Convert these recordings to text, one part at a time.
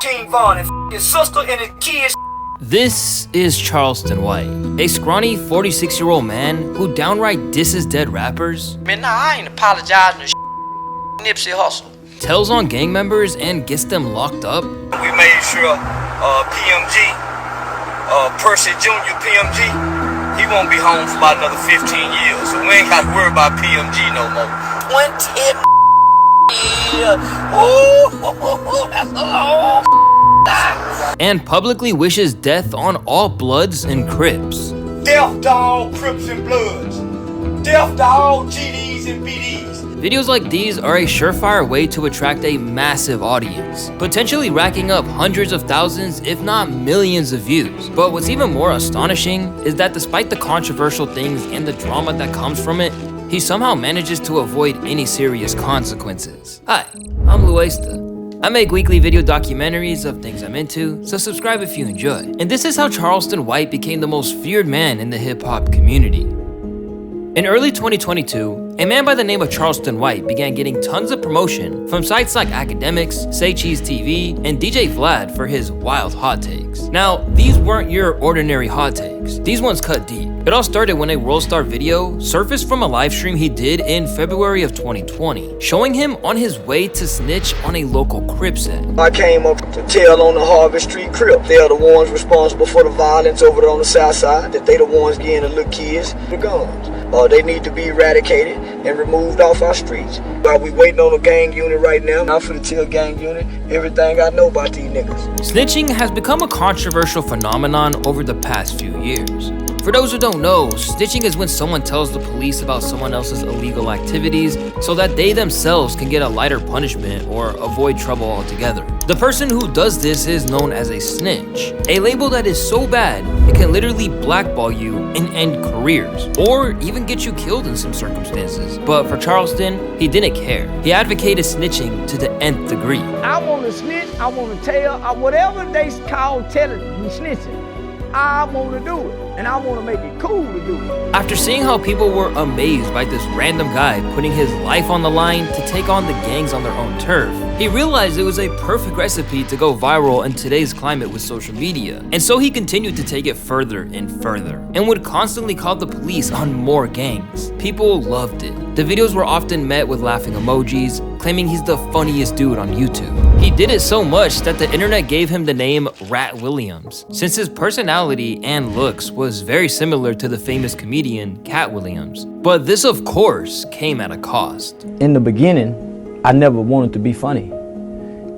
King Von and his sister and his kids. This is Charleston White, a scrawny 46-year-old man who downright disses dead rappers. Man, nah, I ain't apologizing to Nipsey Hussle. Tells on gang members and gets them locked up. We made sure PMG, Percy Jr. PMG, he won't be home for about another 15 years. So we ain't got to worry about PMG no more. 20 years. Ooh, that's a long time. And publicly wishes death on all Bloods and Crips. Death to all Crips and Bloods. Death to all GDs and BDs. Videos like these are a surefire way to attract a massive audience, potentially racking up hundreds of thousands, if not millions of views. But what's even more astonishing is that despite the controversial things and the drama that comes from it, he somehow manages to avoid any serious consequences. Hi, I'm Louaista. I make weekly video documentaries of things I'm into, so subscribe if you enjoy. And this is how Charleston White became the most feared man in the hip-hop community. In early 2022, a man by the name of Charleston White began getting tons of promotion from sites like Academics, Say Cheese TV, and DJ Vlad for his wild hot takes. Now, these weren't your ordinary hot takes. These ones cut deep. It all started when a World Star video surfaced from a live stream he did in February of 2020, showing him on his way to snitch on a local Crip set. I came up to tell on the Harvest Street Crip. They are the ones responsible for the violence over there on the south side, that they the ones getting the little kids the guns. They need to be eradicated and removed off our streets. We waiting on a gang unit right now. I'm finna tell gang unit everything I know about these niggas. Snitching has become a controversial phenomenon over the past few years. For those who don't know, snitching is when someone tells the police about someone else's illegal activities so that they themselves can get a lighter punishment or avoid trouble altogether. The person who does this is known as a snitch, a label that is so bad it can literally blackball you and end careers, or even get you killed in some circumstances. But for Charleston, he didn't care. He advocated snitching to the nth degree. I want to snitch, I want to tell, whatever they call telling me snitching, I want to do it, and I want to make it cool to do it. After seeing how people were amazed by this random guy putting his life on the line to take on the gangs on their own turf, he realized it was a perfect recipe to go viral in today's climate with social media. And so he continued to take it further and further, and would constantly call the police on more gangs. People loved it. The videos were often met with laughing emojis, claiming he's the funniest dude on YouTube. He did it so much that the internet gave him the name Rat Williams, since his personality and looks was very similar to the famous comedian Cat Williams. But this, of course, came at a cost. In the beginning, I never wanted to be funny.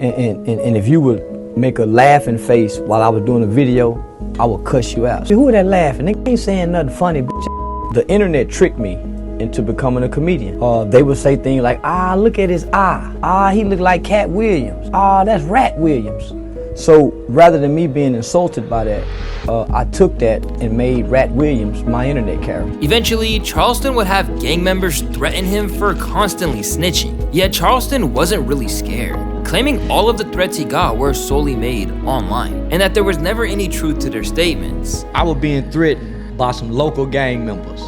And if you would make a laughing face while I was doing a video, I would cuss you out. Who are that laughing? They ain't saying nothing funny, bitch. The internet tricked me into becoming a comedian. They would say things like, look at his eye. He look like Cat Williams. That's Rat Williams. So rather than me being insulted by that, I took that and made Rat Williams my internet character. Eventually, Charleston would have gang members threaten him for constantly snitching. Yet Charleston wasn't really scared, claiming all of the threats he got were solely made online, and that there was never any truth to their statements. I was being threatened by some local gang members.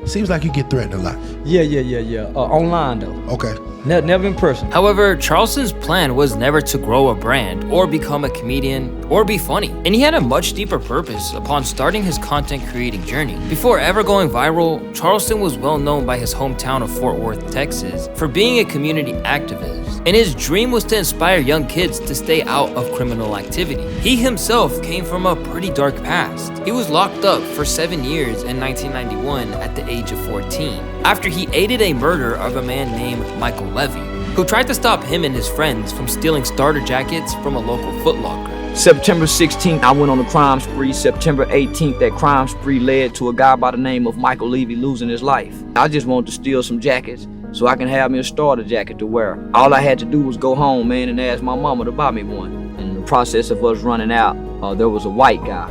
Seems like you get threatened a lot. Yeah. Online though. Okay. Never in person. However, Charleston's plan was never to grow a brand or become a comedian or be funny. And he had a much deeper purpose upon starting his content creating journey. Before ever going viral, Charleston was well known by his hometown of Fort Worth, Texas, for being a community activist. And his dream was to inspire young kids to stay out of criminal activity. He himself came from a pretty dark past. He was locked up for 7 years in 1991 at the age of 14, after he aided a murder of a man named Michael Levy, who tried to stop him and his friends from stealing starter jackets from a local Foot Locker. September 16th, I went on a crime spree. September 18th, that crime spree led to a guy by the name of Michael Levy losing his life. I just wanted to steal some jackets so I can have me a starter jacket to wear. All I had to do was go home, man, and ask my mama to buy me one. In the process of us running out, there was a white guy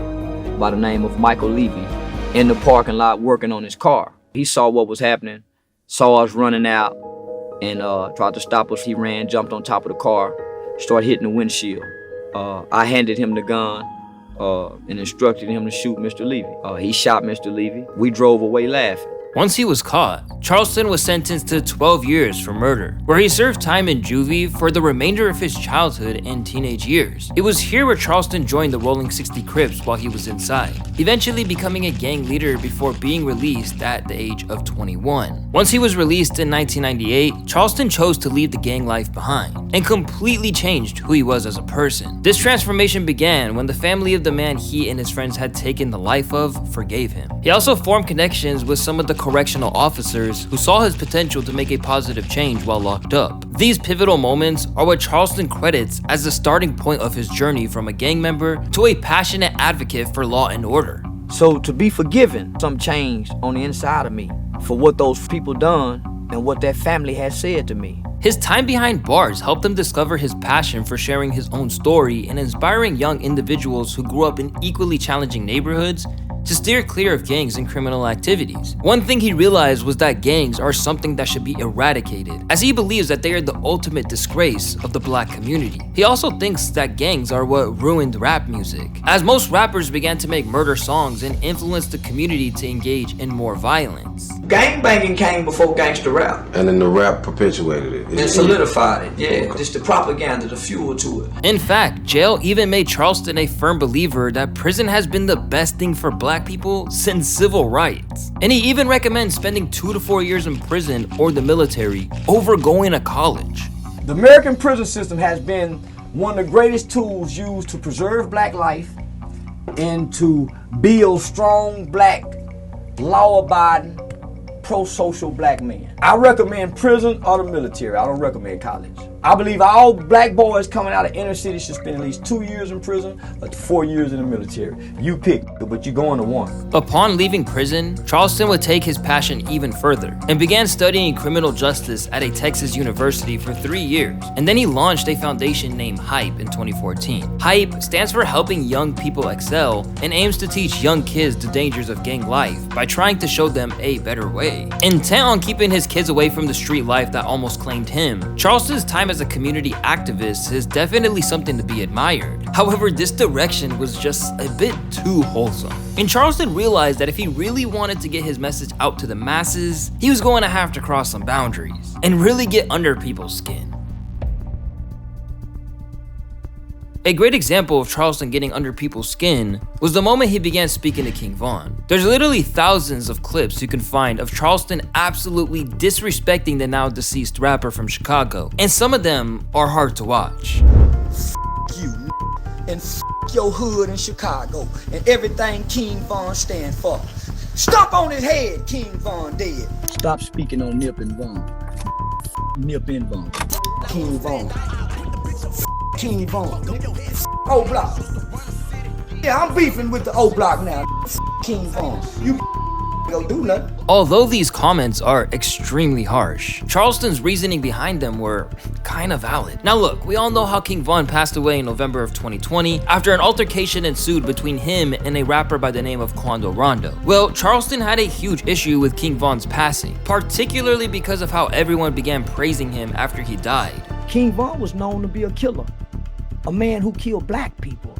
by the name of Michael Levy in the parking lot working on his car. He saw what was happening, saw us running out, and tried to stop us. He ran, jumped on top of the car, started hitting the windshield. I handed him the gun and instructed him to shoot Mr. Levy. He shot Mr. Levy. We drove away laughing. Once he was caught, Charleston was sentenced to 12 years for murder, where he served time in juvie for the remainder of his childhood and teenage years. It was here where Charleston joined the Rolling 60 Crips while he was inside, eventually becoming a gang leader before being released at the age of 21. Once he was released in 1998, Charleston chose to leave the gang life behind and completely changed who he was as a person. This transformation began when the family of the man he and his friends had taken the life of forgave him. He also formed connections with some of the correctional officers who saw his potential to make a positive change while locked up. These pivotal moments are what Charleston credits as the starting point of his journey from a gang member to a passionate advocate for law and order. So to be forgiven, something changed on the inside of me for what those people done and what that family had said to me. His time behind bars helped him discover his passion for sharing his own story and inspiring young individuals who grew up in equally challenging neighborhoods to steer clear of gangs and criminal activities. One thing he realized was that gangs are something that should be eradicated, as he believes that they are the ultimate disgrace of the black community. He also thinks that gangs are what ruined rap music, as most rappers began to make murder songs and influenced the community to engage in more violence. Gangbanging came before gangster rap. And then the rap perpetuated it. It solidified it, yeah. Just the propaganda, the fuel to it. In fact, jail even made Charleston a firm believer that prison has been the best thing for black people since civil rights. And he even recommends spending 2 to 4 years in prison or the military over going to college. The American prison system has been one of the greatest tools used to preserve black life and to build strong black, law-abiding, pro-social black men. I recommend prison or the military. I don't recommend college. I believe all black boys coming out of inner city should spend at least 2 years in prison or 4 years in the military. You pick, but you're going to one. Upon leaving prison, Charleston would take his passion even further and began studying criminal justice at a Texas university for 3 years. And then he launched a foundation named HYPE in 2014. HYPE stands for Helping Young People Excel and aims to teach young kids the dangers of gang life by trying to show them a better way. Intent on keeping his kids away from the street life that almost claimed him, Charleston's time as a community activist is definitely something to be admired. However, this direction was just a bit too wholesome. And Charleston realized that if he really wanted to get his message out to the masses, he was going to have to cross some boundaries and really get under people's skin. A great example of Charleston getting under people's skin was the moment he began speaking to King Von. There's literally thousands of clips you can find of Charleston absolutely disrespecting the now deceased rapper from Chicago, and some of them are hard to watch. You and your hood in Chicago and everything King Von stand for. Stop on his head, King Von dead. Stop speaking on Nip and Von. Nip and Von. King Von. King Von. O Block. Yeah, I'm beefing with the O Block now. King Von. You don't do nothing. Although these comments are extremely harsh, Charleston's reasoning behind them were kind of valid. Now look, we all know how King Von passed away in November of 2020 after an altercation ensued between him and a rapper by the name of Quando Rondo. Well, Charleston had a huge issue with King Von's passing, particularly because of how everyone began praising him after he died. King Von was known to be a killer, a man who killed black people,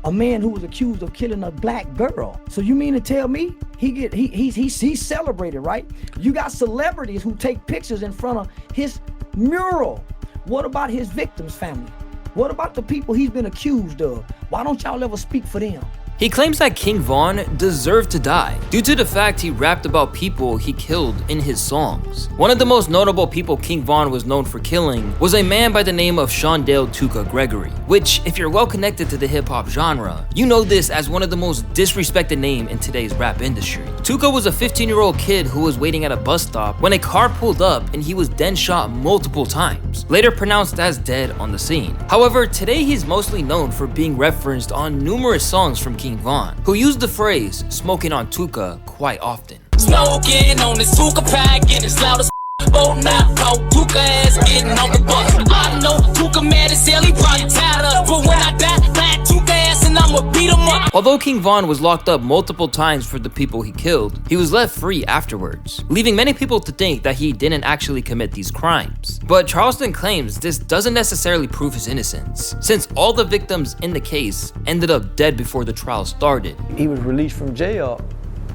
a man who was accused of killing a black girl. So you mean to tell me he's celebrated, right? You got celebrities who take pictures in front of his mural. What about his victims' family? What about the people he's been accused of? Why don't y'all ever speak for them? He claims that King Von deserved to die due to the fact he rapped about people he killed in his songs. One of the most notable people King Von was known for killing was a man by the name of Shondale Tuka Gregory, which, if you're well connected to the hip-hop genre, you know this as one of the most disrespected names in today's rap industry. Tuka was a 15-year-old kid who was waiting at a bus stop when a car pulled up and he was then shot multiple times, later pronounced as dead on the scene. However, today he's mostly known for being referenced on numerous songs from King Von, who used the phrase "smoking on Tuka" quite often. Smoking on this Tuka pack, getting loud as voting out, Tuka ass getting on the bus. I know Tuka mad as hell, he probably tired of, but when I die, flat Tuka ass and I'ma beat him up. Although King Von was locked up multiple times for the people he killed, he was left free afterwards, leaving many people to think that he didn't actually commit these crimes. But Charleston claims this doesn't necessarily prove his innocence, since all the victims in the case ended up dead before the trial started. He was released from jail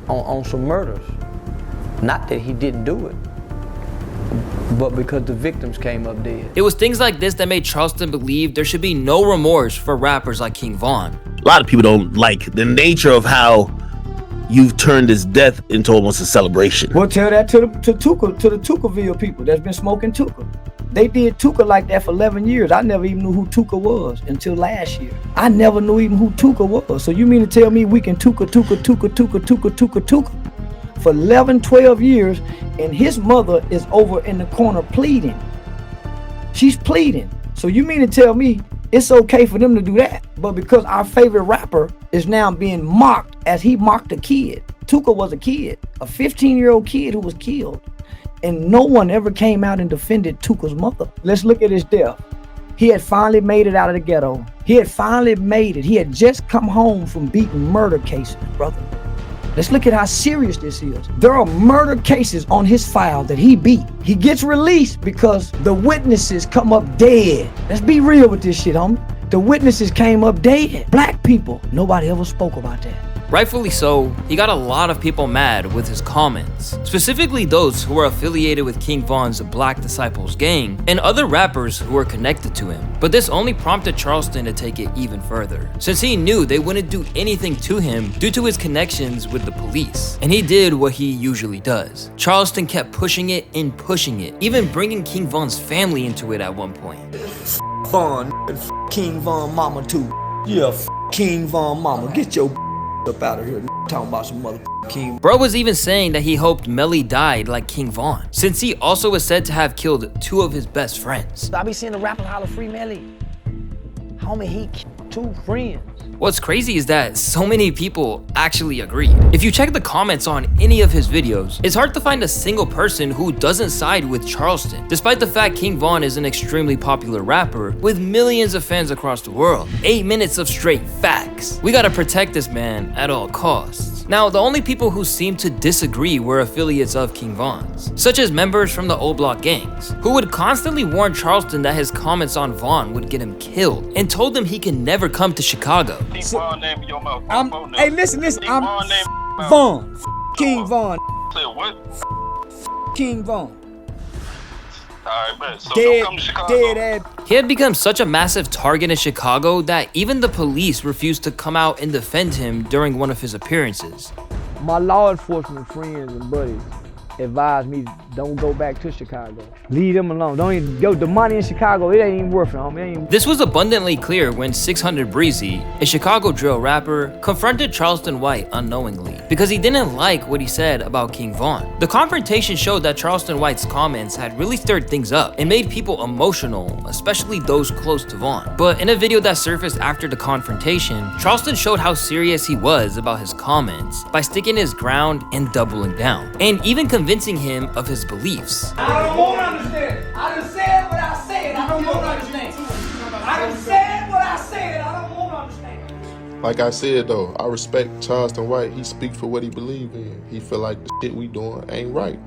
on some murders. Not that he didn't do it, but because the victims came up dead. It was things like this that made Charleston believe there should be no remorse for rappers like King Von. A lot of people don't like the nature of how you've turned his death into almost a celebration. Well, tell that to the Tuckerville people that's been smoking Tucker. They did Tucker like that for 11 years. I never even knew who Tucker was until last year. I never knew even who Tucker was. So you mean to tell me we can Tucker for 11, 12 years, and his mother is over in the corner pleading. She's pleading. So you mean to tell me it's okay for them to do that, but because our favorite rapper is now being mocked as he mocked a kid. Tucker was a kid, a 15-year-old kid who was killed, and no one ever came out and defended Tucker's mother. Let's look at his death. He had finally made it out of the ghetto. He had finally made it. He had just come home from beating murder cases, brother. Let's look at how serious this is. There are murder cases on his file that he beat. He gets released because the witnesses come up dead. Let's be real with this shit, homie. The witnesses came up dead. Black people. Nobody ever spoke about that. Rightfully so, he got a lot of people mad with his comments, specifically those who were affiliated with King Von's Black Disciples gang and other rappers who were connected to him. But this only prompted Charleston to take it even further, since he knew they wouldn't do anything to him due to his connections with the police. And he did what he usually does. Charleston kept pushing it and pushing it, even bringing King Von's family into it at one point. Von and King Von mama too. Yeah, King Von mama. Get your up out of here, talking about some mother King. Bro was even saying that he hoped Melly died like King Von, since he also was said to have killed 2 of his best friends. I be seeing the rapper holler free Melly. Homie, he killed 2 friends. What's crazy is that so many people actually agreed. If you check the comments on any of his videos, it's hard to find a single person who doesn't side with Charleston, despite the fact King Von is an extremely popular rapper with millions of fans across the world. 8 minutes of straight facts. We gotta protect this man at all costs. Now, the only people who seemed to disagree were affiliates of King Von's, such as members from the O Block gangs, who would constantly warn Charleston that his comments on Von would get him killed, and told him he can never come to Chicago. Hey, listen, I'm Von. King Von. King Von. Dead ass. He had become such a massive target in Chicago that even the police refused to come out and defend him during one of his appearances. My law enforcement friends and buddies advised me don't go back to Chicago. Leave them alone. Don't even go. The money in Chicago, it ain't even worth it, homie. This was abundantly clear when 600 Breezy, a Chicago drill rapper, confronted Charleston White unknowingly because he didn't like what he said about King Von. The confrontation showed that Charleston White's comments had really stirred things up and made people emotional, especially those close to Von. But in a video that surfaced after the confrontation, Charleston showed how serious he was about his comments by sticking his ground and doubling down, and even convincing him of his beliefs. I don't want to understand. I done said what I said. I don't want to understand. I done said what I said. I don't want to understand. Like I said though, I respect Charleston White. He speak for what he believe in. He feel like the shit we doing ain't right.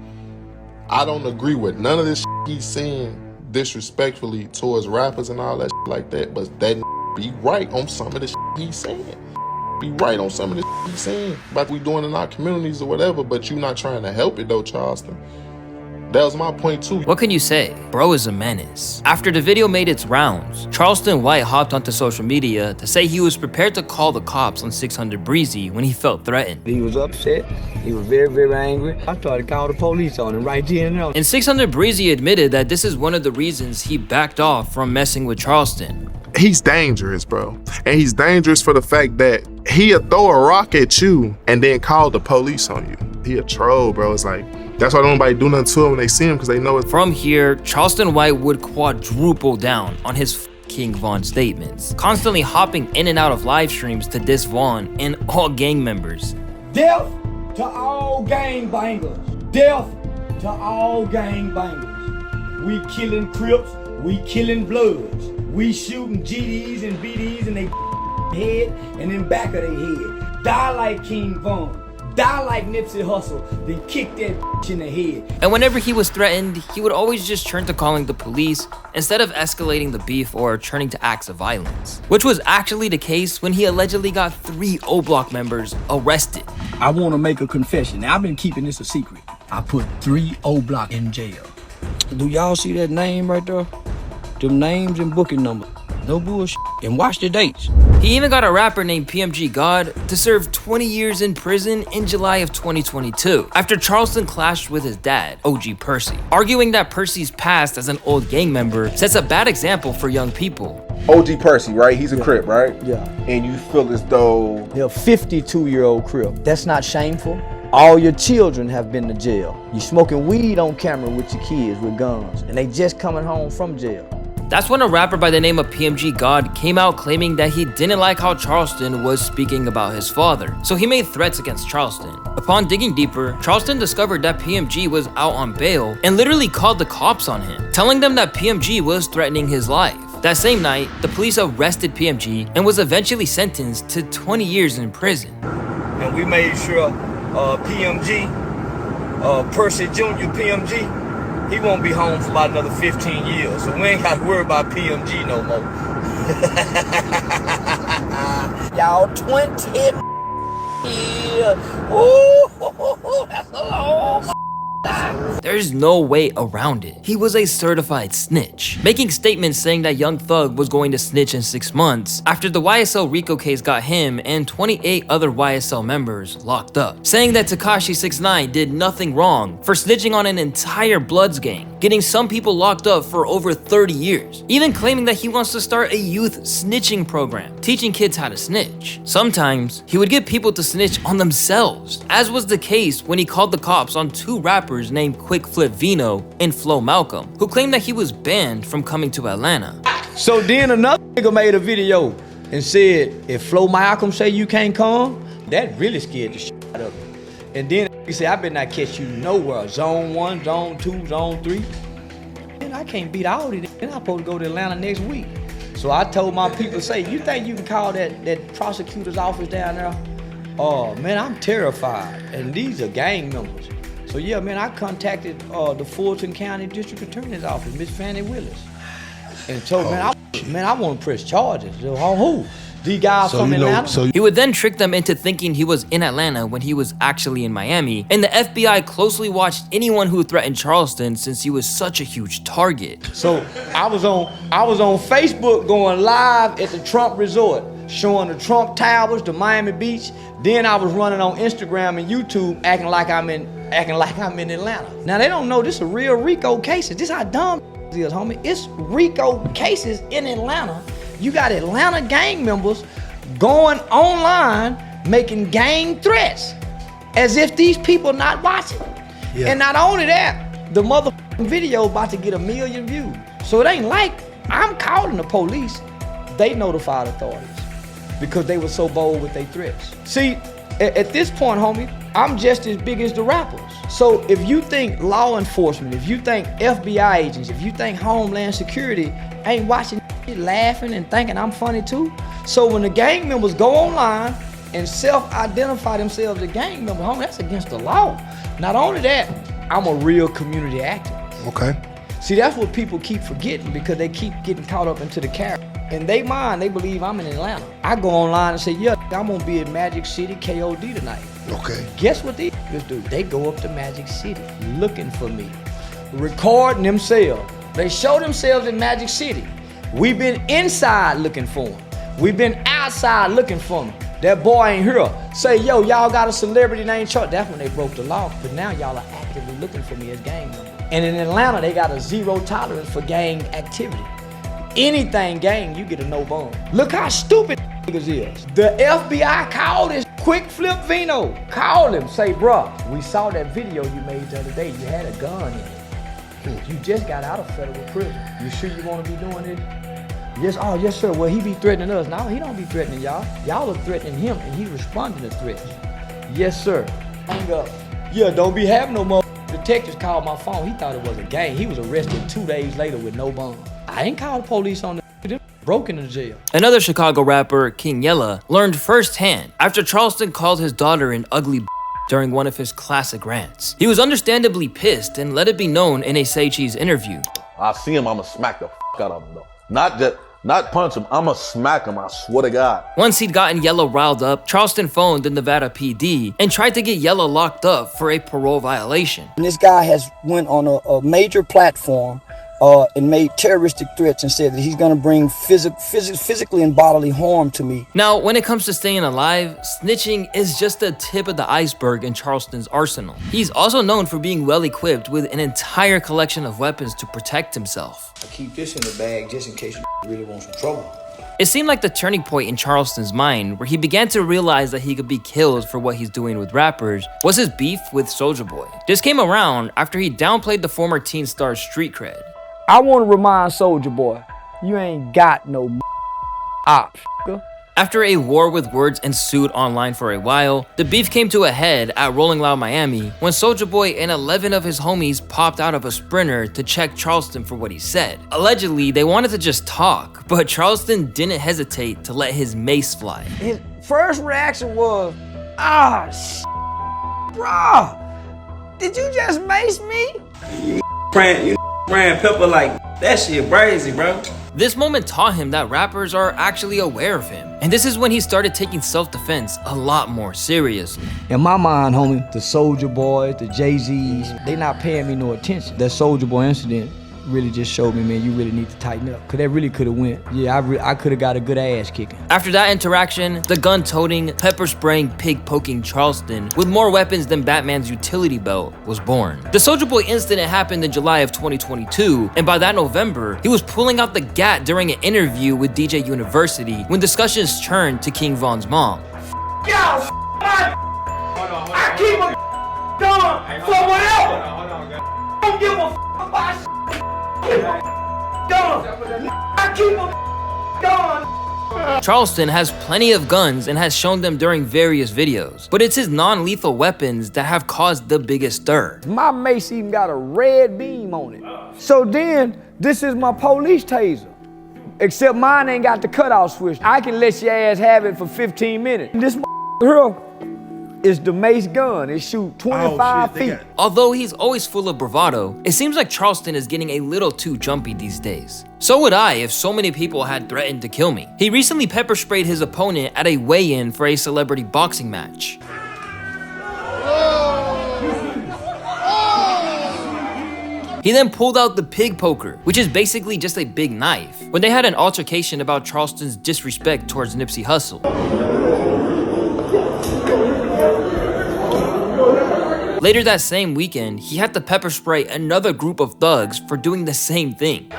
I don't agree with none of this shit he's saying disrespectfully towards rappers and all that shit like that, but that be right on some of the shit he's saying. Be right on some of the shit he's saying about we doing in our communities or whatever, but you not trying to help it though, Charleston. That was my point too. What can you say? Bro is a menace. After the video made its rounds, Charleston White hopped onto social media to say he was prepared to call the cops on 600 Breezy when he felt threatened. He was upset. He was very, very angry. I started to call the police on him right then and there. And 600 Breezy admitted that this is one of the reasons he backed off from messing with Charleston. He's dangerous, bro. And he's dangerous for the fact that he'll throw a rock at you and then call the police on you. He a troll, bro. It's like, that's why nobody do nothing to him when they see him, because they know it. From here, Charleston White would quadruple down on his King Von statements, constantly hopping in and out of live streams to diss Von and all gang members. Death to all gang bangers. Death to all gang bangers. We killing Crips, we killing Bloods. We shooting GDs and BDs in their head and in back of their head. Die like King Von. Die like Nipsey Hussle, then kick that in the head. And whenever he was threatened, he would always just turn to calling the police instead of escalating the beef or turning to acts of violence, which was actually the case when he allegedly got 3 O Block members arrested. I want to make a confession. Now, I've been keeping this a secret. I put 3 O-Block in jail. Do y'all see that name right there? Them names and booking numbers. No bullshit. And watch the dates. He even got a rapper named PMG God to serve 20 years in prison in July of 2022 after Charleston clashed with his dad, OG Percy, arguing that Percy's past as an old gang member sets a bad example for young people. OG Percy, right? He's a Crip, right? Yeah. And you feel as though... They're a 52-year-old Crip. That's not shameful. All your children have been to jail. You smoking weed on camera with your kids with guns, and they just coming home from jail. That's when a rapper by the name of PMG God came out claiming that he didn't like how Charleston was speaking about his father, so he made threats against Charleston. Upon digging deeper, Charleston discovered that PMG was out on bail and literally called the cops on him, telling them that PMG was threatening his life. That same night, the police arrested PMG and was eventually sentenced to 20 years in prison. And we made sure PMG, Percy Jr. PMG, he won't be home for about another 15 years. So we ain't got to worry about PMG no more. Y'all 20 years. Ooh, that's a long There's no way around it. He was a certified snitch, making statements saying that Young Thug was going to snitch in 6 months after the YSL RICO case got him and 28 other YSL members locked up, saying that Tekashi 6ix9ine did nothing wrong for snitching on an entire Bloods gang, getting some people locked up for over 30 years, even claiming that he wants to start a youth snitching program, teaching kids how to snitch. Sometimes, he would get people to snitch on themselves, as was the case when he called the cops on 2 rappers named Quick Flip Vino and Flo Malcolm, who claimed that he was banned from coming to Atlanta. So then another nigga made a video and said, if Flo Malcolm say you can't come, that really scared the shit out of him. And then he said, I better not catch you nowhere. Zone 1, Zone 2, Zone 3. And I can't beat all of it. And I'm supposed to go to Atlanta next week. So I told my people, say, you think you can call that prosecutor's office down there? Oh, man, I'm terrified. And these are gang members. So yeah, man, I contacted the Fulton County District Attorney's Office, Miss Fannie Willis, and told man, I want to press charges. So, who? These guys from Atlanta? He would then trick them into thinking he was in Atlanta when he was actually in Miami, and the FBI closely watched anyone who threatened Charleston since he was such a huge target. So I was on Facebook going live at the Trump Resort, showing the Trump Towers, the Miami Beach. Then I was running on Instagram and YouTube acting like I'm in Atlanta. Now they don't know this is a real RICO cases. This how dumb is, homie. It's RICO cases in Atlanta. You got Atlanta gang members going online making gang threats as if these people not watching. Yeah. And not only that, the motherfucking video about to get 1 million views. So it ain't like I'm calling the police. They notified authorities because they were so bold with their threats. See, at this point, homie, I'm just as big as the rappers. So if you think law enforcement, if you think FBI agents, if you think Homeland Security ain't watching laughing and thinking I'm funny too, so when the gang members go online and self-identify themselves as gang members, homie, that's against the law. Not only that, I'm a real community activist. Okay. See, that's what people keep forgetting because they keep getting caught up into the character. In their mind, they believe I'm in Atlanta. I go online and say, yeah, I'm gonna be in Magic City KOD tonight. Okay. Guess what these niggas do? They go up to Magic City looking for me, recording themselves. They show themselves in Magic City. We've been inside looking for them. We've been outside looking for them. That boy ain't here. Say, yo, y'all got a celebrity named Charles. That's when they broke the law. But now y'all are actively looking for me as gang members. And in Atlanta, they got a 0 tolerance for gang activity. Anything gang, you get a no bond. Look how stupid niggas is. The FBI called this Quick Flip Vino. Called him, say, bruh, we saw that video you made the other day. You had a gun in it. You just got out of federal prison. You sure you want to be doing this? Yes, oh, yes, sir. Well, he be threatening us. No, he don't be threatening y'all. Y'all are threatening him, and he responding to threats. Yes, sir. Hang up. Yeah, don't be having no more. Detectives called my phone. He thought it was a gang. He was arrested 2 days later with no bond. I ain't called the police on them. Broken in jail. Another Chicago rapper, King Yella, learned firsthand after Charleston called his daughter an ugly during one of his classic rants. He was understandably pissed and let it be known in a Say Cheese interview. I see him, I'ma smack the out of him though. Not just Not punch him, I'ma smack him, I swear to God. Once he'd gotten Yellow riled up, Charleston phoned the Nevada PD and tried to get Yellow locked up for a parole violation. And this guy has went on a major platform and made terroristic threats and said that he's gonna bring physically and bodily harm to me. Now, when it comes to staying alive, snitching is just the tip of the iceberg in Charleston's arsenal. He's also known for being well equipped with an entire collection of weapons to protect himself. I keep this in the bag just in case you really want some trouble. It seemed like the turning point in Charleston's mind, where he began to realize that he could be killed for what he's doing with rappers, was his beef with Soulja Boy. This came around after he downplayed the former teen star's street cred. I want to remind Soulja Boy, you ain't got no ops. After a war with words ensued online for a while, the beef came to a head at Rolling Loud Miami when Soulja Boy and 11 of his homies popped out of a Sprinter to check Charleston for what he said. Allegedly, they wanted to just talk, but Charleston didn't hesitate to let his mace fly. His first reaction was, bruh, did you just mace me? You ran pepper like that shit crazy, bro. This moment taught him that rappers are actually aware of him. And this is when he started taking self-defense a lot more seriously. In my mind, homie, the Soulja Boys, the Jay-Z's, they not paying me no attention. That Soulja Boy incident really just showed me, man, you really need to tighten up. Cause that really could have went. Yeah, I could have got a good ass kicking. After that interaction, the gun-toting, pepper-spraying, pig-poking Charleston, with more weapons than Batman's utility belt, was born. The Soulja Boy incident happened in July of 2022, and by that November, he was pulling out the gat during an interview with DJ University when discussions turned to King Von's mom. Yo, I keep a gun for whatever. Don't give a about Charleston has plenty of guns and has shown them during various videos, but it's his non-lethal weapons that have caused the biggest stir. My mace even got a red beam on it. So then, this is my police taser. Except mine ain't got the cutout switch. I can let your ass have it for 15 minutes. This here is the mace gun. It shoot 25 feet. Although he's always full of bravado, it seems like Charleston is getting a little too jumpy these days. So would I if so many people had threatened to kill me. He recently pepper sprayed his opponent at a weigh-in for a celebrity boxing match. He then pulled out the pig poker, which is basically just a big knife, when they had an altercation about Charleston's disrespect towards Nipsey Hussle. Later that same weekend, he had to pepper spray another group of thugs for doing the same thing.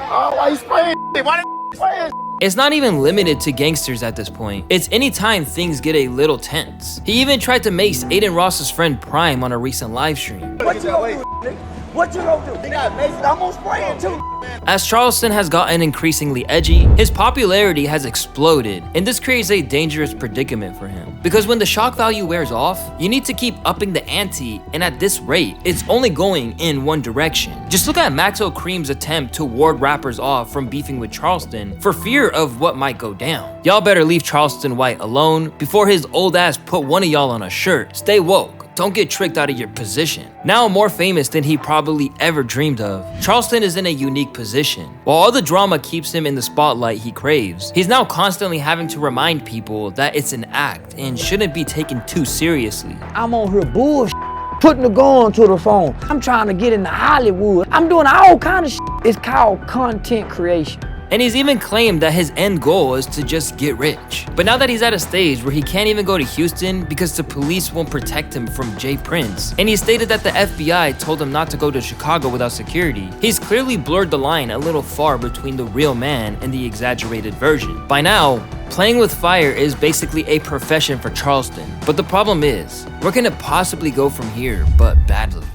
It's not even limited to gangsters at this point. It's anytime things get a little tense. He even tried to mace Aiden Ross's friend Prime on a recent live stream. What you gonna do, nigga? What you gonna do? They got mace. I'm gonna spray it too. As Charleston has gotten increasingly edgy, his popularity has exploded, and this creates a dangerous predicament for him. Because when the shock value wears off, you need to keep upping the ante, and at this rate, it's only going in one direction. Just look at Maxo Cream's attempt to ward rappers off from beefing with Charleston for fear of what might go down. Y'all better leave Charleston White alone before his old ass put one of y'all on a shirt. Stay woke. Don't get tricked out of your position. Now more famous than he probably ever dreamed of, Charleston is in a unique position. While all the drama keeps him in the spotlight he craves, he's now constantly having to remind people that it's an act and shouldn't be taken too seriously. I'm on her bullshit, putting the gun to the phone. I'm trying to get into Hollywood. I'm doing all kind of shit. It's called content creation. And he's even claimed that his end goal is to just get rich. But now that he's at a stage where he can't even go to Houston because the police won't protect him from Jay Prince, and he stated that the FBI told him not to go to Chicago without security, he's clearly blurred the line a little far between the real man and the exaggerated version. By now, playing with fire is basically a profession for Charleston. But the problem is, where can it possibly go from here but badly?